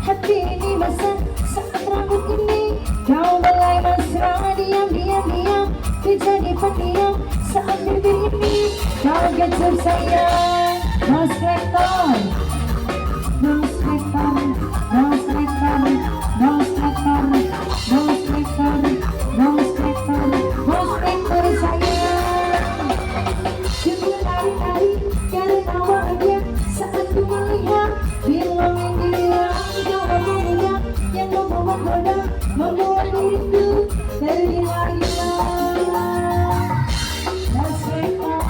Hati ini basah saat rambut ini kau mulai mesra, diam menjadi pendiam saat bibir ini kau getar sayang. Rose Rector, Rose Rector, Rose Rector, Rose Rector, Rose Rector, Rose Rector, Rose Rector sayang. Juga lari-lari karena bahagia saat ku melihat bilangin dia kau membuat yang membawa membuat diriku tergila-gila. Rose Rector,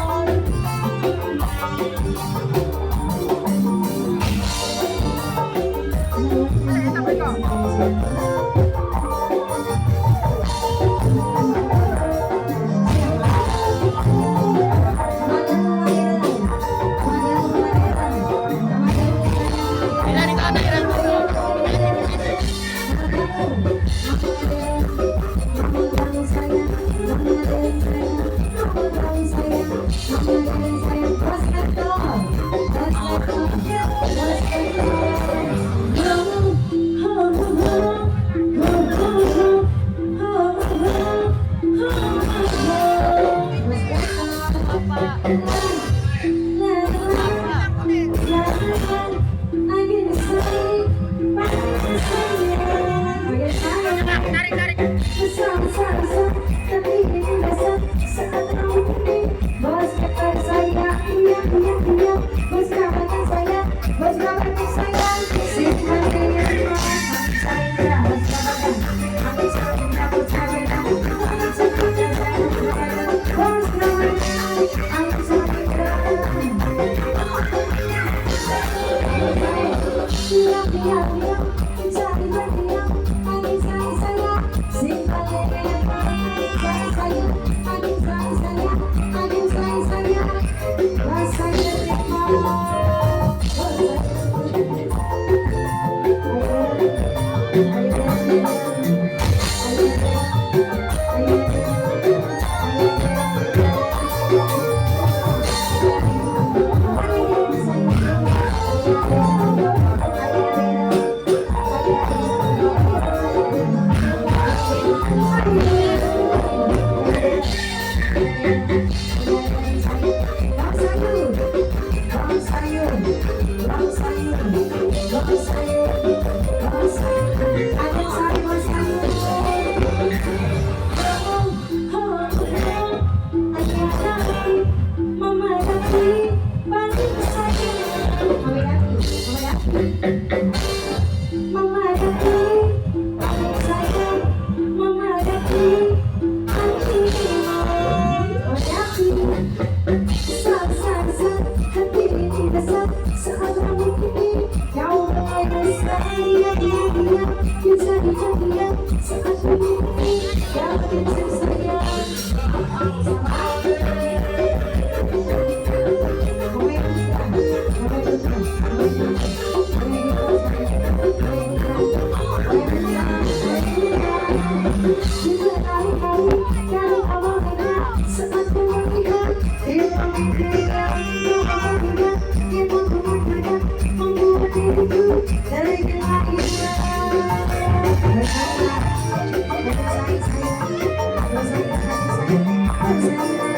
Sayang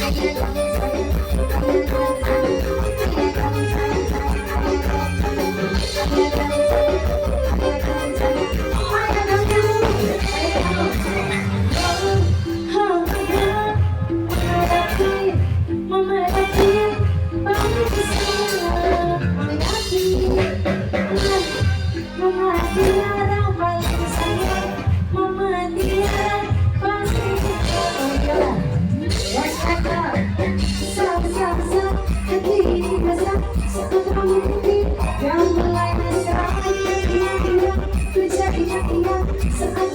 Mama dia orang paling sayang, Mama dia paling sayang. Bersama-sama hati ini basah, saat kamu ini yang mulai mesra. Diam-diam, ku jadi yang saat